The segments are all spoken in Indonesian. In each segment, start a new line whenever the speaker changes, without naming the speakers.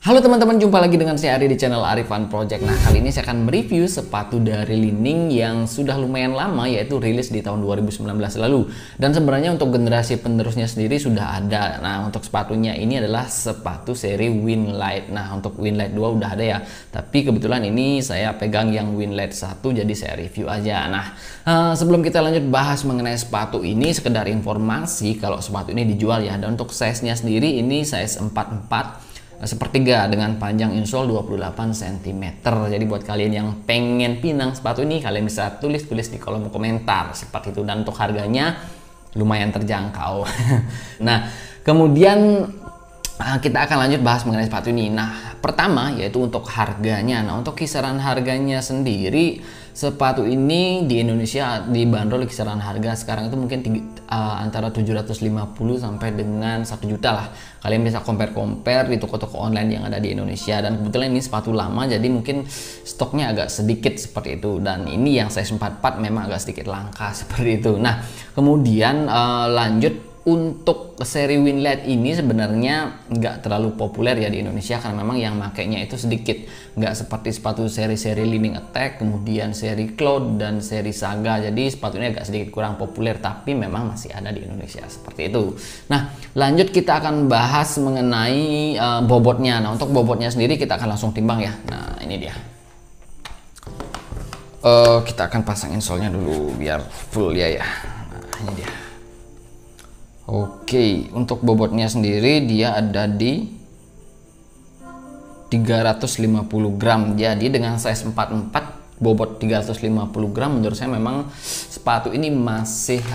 Halo teman-teman, jumpa lagi dengan saya Ari di channel Ari Fun Project. Nah, kali ini saya akan mereview sepatu dari Li-Ning yang sudah lumayan lama, yaitu rilis di tahun 2019 lalu. Dan sebenarnya untuk generasi penerusnya sendiri sudah ada. Nah, untuk sepatunya ini adalah sepatu seri Winlight. Nah, untuk Winlight 2 udah ada ya. Tapi kebetulan ini saya pegang yang Winlight 1, jadi saya review aja. Nah, sebelum kita lanjut bahas mengenai sepatu ini, sekedar informasi kalau sepatu ini dijual ya. Dan untuk size-nya sendiri ini size 44 sepertiga dengan panjang insole 28 cm. Jadi buat kalian yang pengen pinang sepatu ini, kalian bisa tulis di kolom komentar seperti itu. Dan untuk harganya lumayan terjangkau. Nah, kemudian kita akan lanjut bahas mengenai sepatu ini. Nah, pertama yaitu untuk harganya. Nah, untuk kisaran harganya sendiri, sepatu ini di Indonesia dibanderol kisaran harga sekarang itu mungkin antara 750 sampai dengan 1 juta lah. Kalian bisa compare di toko-toko online yang ada di Indonesia. Dan kebetulan ini sepatu lama, jadi mungkin stoknya agak sedikit seperti itu. Dan ini yang size 44 memang agak sedikit langka seperti itu. Nah, kemudian lanjut. Untuk seri Winlight ini sebenarnya nggak terlalu populer ya di Indonesia karena memang yang makainya itu sedikit, nggak seperti sepatu seri-seri Li-Ning Attack, kemudian seri Cloud dan seri Saga. Jadi sepatu ini agak sedikit kurang populer, tapi memang masih ada di Indonesia seperti itu. Nah, lanjut kita akan bahas mengenai bobotnya. Nah, untuk bobotnya sendiri kita akan langsung timbang ya. Nah, ini dia. Kita akan pasang insole-nya dulu biar full ya. Nah, ini dia. Oke, untuk bobotnya sendiri dia ada di 350 gram. Jadi dengan size 44 bobot 350 gram menurut saya memang sepatu ini masih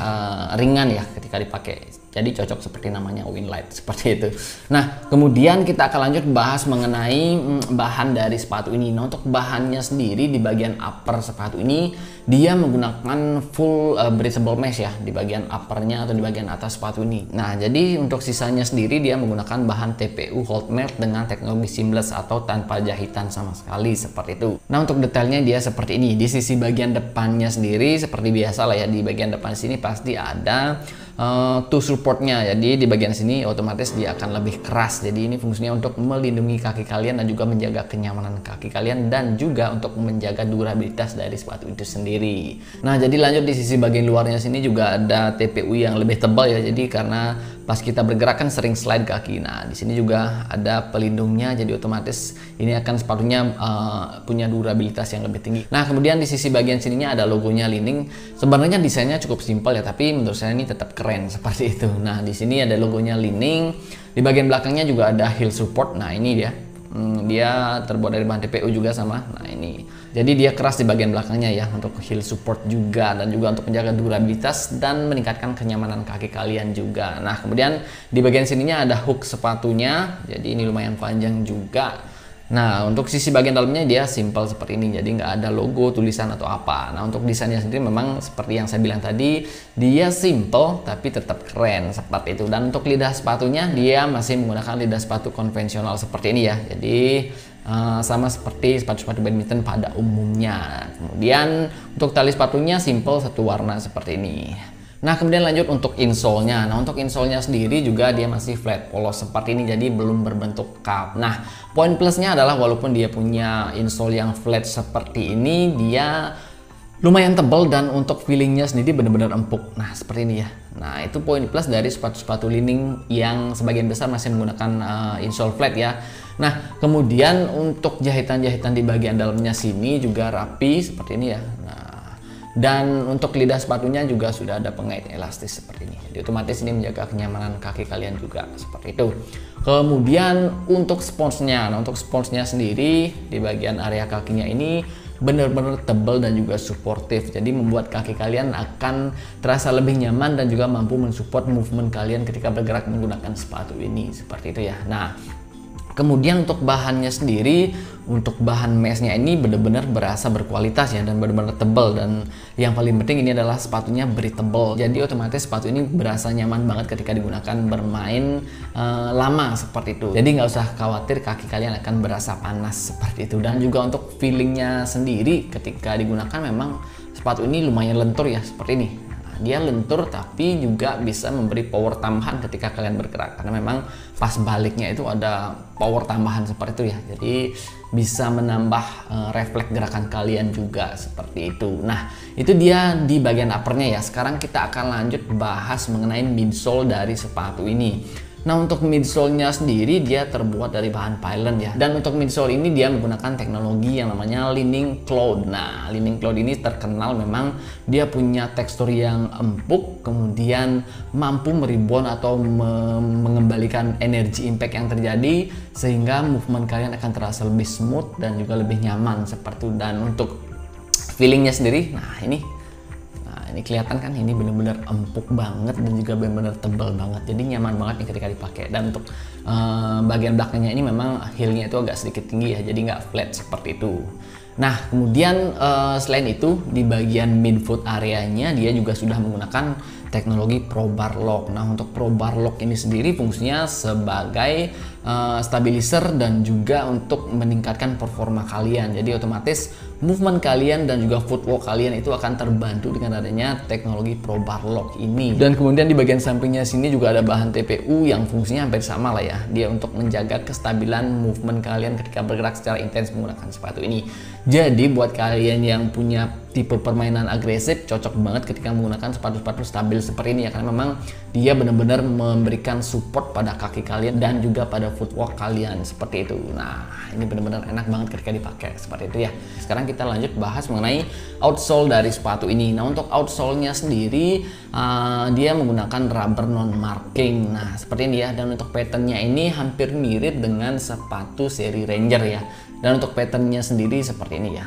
ringan ya ketika dipakai. Jadi cocok seperti namanya Winlight seperti itu. Nah, kemudian kita akan lanjut bahas mengenai bahan dari sepatu ini. Nah, untuk bahannya sendiri di bagian upper sepatu ini dia menggunakan full breathable mesh ya di bagian uppernya atau di bagian atas sepatu ini. Nah, jadi untuk sisanya sendiri dia menggunakan bahan TPU Hold Melt dengan teknologi seamless atau tanpa jahitan sama sekali seperti itu. Nah, untuk detailnya dia seperti ini. Di sisi bagian depannya sendiri seperti biasa lah ya, di bagian depan sini pasti ada toe supportnya. Jadi di bagian sini otomatis dia akan lebih keras. Jadi ini fungsinya untuk melindungi kaki kalian dan juga menjaga kenyamanan kaki kalian dan juga untuk menjaga durabilitas dari sepatu itu sendiri. Nah, jadi lanjut di sisi bagian luarnya sini juga ada TPU yang lebih tebal ya. Jadi karena pas kita bergerak kan sering slide kaki. Nah, di sini juga ada pelindungnya. Jadi otomatis ini akan sepatunya punya durabilitas yang lebih tinggi. Nah, kemudian di sisi bagian sininya ada logonya Li-Ning. Sebenarnya desainnya cukup simpel ya, tapi menurut saya ini tetap keren seperti itu. Nah, di sini ada logonya Li-Ning. Di bagian belakangnya juga ada heel support. Nah, ini dia. Dia terbuat dari bahan TPU juga sama. Nah, ini. Jadi dia keras di bagian belakangnya ya untuk heel support juga dan juga untuk menjaga durabilitas dan meningkatkan kenyamanan kaki kalian juga. Nah, kemudian di bagian sininya ada hook sepatunya. Jadi ini lumayan panjang juga. Nah, untuk sisi bagian dalamnya dia simple seperti ini, jadi nggak ada logo, tulisan atau apa. Nah, untuk desainnya sendiri memang seperti yang saya bilang tadi, dia simple tapi tetap keren seperti itu. Dan untuk lidah sepatunya dia masih menggunakan lidah sepatu konvensional seperti ini ya. Jadi sama seperti sepatu-sepatu badminton pada umumnya. Kemudian untuk tali sepatunya simple satu warna seperti ini. Nah, kemudian lanjut untuk insole-nya. Nah, untuk insole-nya sendiri juga dia masih flat polos seperti ini, jadi belum berbentuk cup. Nah, poin plusnya adalah walaupun dia punya insole yang flat seperti ini, dia lumayan tebal dan untuk feelingnya sendiri benar-benar empuk. Nah, seperti ini ya. Nah, itu poin plus dari sepatu-sepatu Li-Ning yang sebagian besar masih menggunakan insole flat ya. Nah, kemudian untuk jahitan-jahitan di bagian dalamnya sini juga rapi seperti ini ya. Nah, dan untuk lidah sepatunya juga sudah ada pengait elastis seperti ini. Jadi otomatis ini menjaga kenyamanan kaki kalian juga seperti itu. Kemudian untuk sponsnya. Nah, untuk sponsnya sendiri di bagian area kakinya ini benar-benar tebal dan juga suportif. Jadi membuat kaki kalian akan terasa lebih nyaman dan juga mampu mensupport movement kalian ketika bergerak menggunakan sepatu ini seperti itu ya. Nah, kemudian untuk bahannya sendiri, untuk bahan meshnya ini benar-benar berasa berkualitas ya dan benar-benar tebal, dan yang paling penting ini adalah sepatunya breathable. Jadi otomatis sepatu ini berasa nyaman banget ketika digunakan bermain lama seperti itu. Jadi nggak usah khawatir kaki kalian akan berasa panas seperti itu. Dan juga untuk feelingnya sendiri ketika digunakan memang sepatu ini lumayan lentur ya seperti ini. dia lentur tapi juga bisa memberi power tambahan ketika kalian bergerak, karena memang pas baliknya itu ada power tambahan seperti itu ya. Jadi bisa menambah refleks gerakan kalian juga seperti itu. Nah, itu dia di bagian uppernya ya. Sekarang kita akan lanjut bahas mengenai midsole dari sepatu ini. Nah, untuk midsole-nya sendiri dia terbuat dari bahan pylon ya. Dan untuk midsole ini dia menggunakan teknologi yang namanya Linning Cloud. Nah, Linning Cloud ini terkenal memang dia punya tekstur yang empuk, kemudian mampu meribon atau mengembalikan energi impact yang terjadi sehingga movement kalian akan terasa lebih smooth dan juga lebih nyaman seperti itu. Dan untuk feelingnya sendiri, nah ini kelihatan kan, ini bener-bener empuk banget dan juga bener-bener tebal banget, jadi nyaman banget nih ketika dipakai. Dan untuk bagian belakangnya ini memang heelnya itu agak sedikit tinggi ya, jadi nggak flat seperti itu. Nah, kemudian selain itu di bagian midfoot areanya dia juga sudah menggunakan teknologi Pro Bar Lock. Nah, untuk Pro Bar Lock ini sendiri fungsinya sebagai stabilizer dan juga untuk meningkatkan performa kalian. Jadi otomatis movement kalian dan juga footwork kalian itu akan terbantu dengan adanya teknologi Pro Bar Lock ini. Dan kemudian di bagian sampingnya sini juga ada bahan TPU yang fungsinya hampir sama lah ya. Dia untuk menjaga kestabilan movement kalian ketika bergerak secara intens menggunakan sepatu ini. Jadi buat kalian yang punya tipe permainan agresif, cocok banget ketika menggunakan sepatu-sepatu stabil seperti ini ya, karena memang dia benar-benar memberikan support pada kaki kalian dan juga pada footwork kalian seperti itu. Nah, ini benar-benar enak banget ketika dipakai seperti itu ya. Sekarang kita lanjut bahas mengenai outsole dari sepatu ini. Nah, untuk outsole-nya sendiri dia menggunakan rubber non marking. Nah, seperti ini ya. Dan untuk patternnya ini hampir mirip dengan sepatu seri Ranger ya. Dan untuk patternnya sendiri seperti ini ya.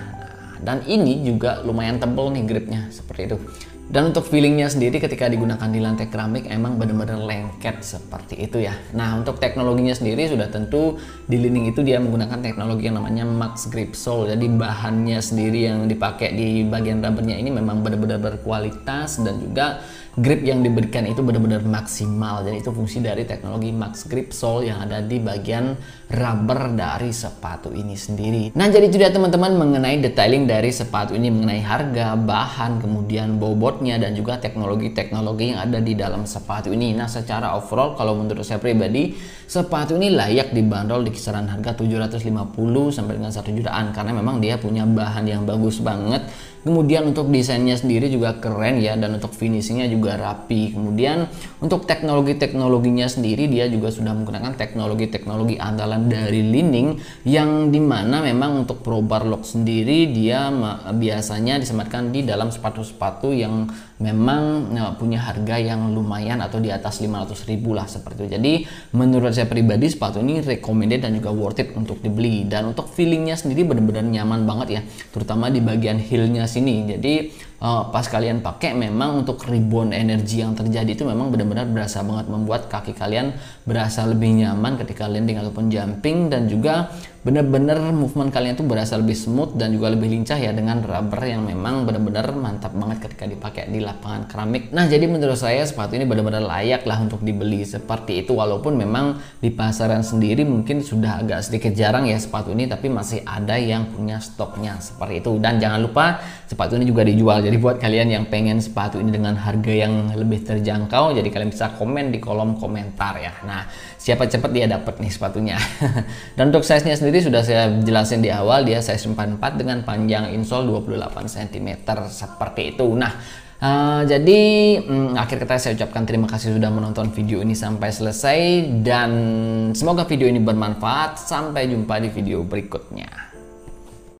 Dan ini juga lumayan tebal nih gripnya seperti itu. Dan untuk feelingnya sendiri ketika digunakan di lantai keramik emang benar-benar lengket seperti itu ya. Nah, untuk teknologinya sendiri sudah tentu di Linning itu dia menggunakan teknologi yang namanya Max Grip Sole. Jadi bahannya sendiri yang dipakai di bagian rubbernya ini memang benar-benar berkualitas dan juga grip yang diberikan itu benar-benar maksimal. Jadi itu fungsi dari teknologi Max Grip Sole yang ada di bagian rubber dari sepatu ini sendiri. Nah, jadi itu dia teman-teman mengenai detailing dari sepatu ini, mengenai harga, bahan, kemudian bobotnya dan juga teknologi-teknologi yang ada di dalam sepatu ini. Nah, secara overall kalau menurut saya pribadi, sepatu ini layak dibanderol di kisaran harga 750 sampai dengan 1 jutaan karena memang dia punya bahan yang bagus banget. Kemudian untuk desainnya sendiri juga keren ya, dan untuk finishingnya juga rapi. Kemudian untuk teknologinya sendiri dia juga sudah menggunakan teknologi andalan dari Linning, yang dimana memang untuk Pro Bar Lock sendiri dia biasanya disematkan di dalam sepatu-sepatu yang memang punya harga yang lumayan atau di atas 500.000 lah seperti itu. Jadi menurut saya pribadi sepatu ini recommended dan juga worth it untuk dibeli. Dan untuk feelingnya sendiri benar-benar nyaman banget ya, terutama di bagian heelnya sini. Jadi pas kalian pakai memang untuk rebound energi yang terjadi itu memang benar-benar berasa banget, membuat kaki kalian berasa lebih nyaman ketika landing ataupun jumping, dan juga benar-benar movement kalian tuh berasa lebih smooth dan juga lebih lincah ya dengan rubber yang memang benar-benar mantap banget ketika dipakai di lapangan keramik. Nah, jadi menurut saya sepatu ini benar-benar layak lah untuk dibeli seperti itu, walaupun memang di pasaran sendiri mungkin sudah agak sedikit jarang ya sepatu ini, tapi masih ada yang punya stoknya seperti itu. Dan jangan lupa sepatu ini juga dijual, jadi buat kalian yang pengen sepatu ini dengan harga yang lebih terjangkau, jadi kalian bisa komen di kolom komentar ya. Nah, siapa cepat dia dapat nih sepatunya. Dan untuk size-nya sendiri sudah saya jelasin di awal, dia size 44 dengan panjang insole 28 cm seperti itu. Nah, jadi akhir kata saya ucapkan terima kasih sudah menonton video ini sampai selesai, dan semoga video ini bermanfaat. Sampai jumpa di video berikutnya.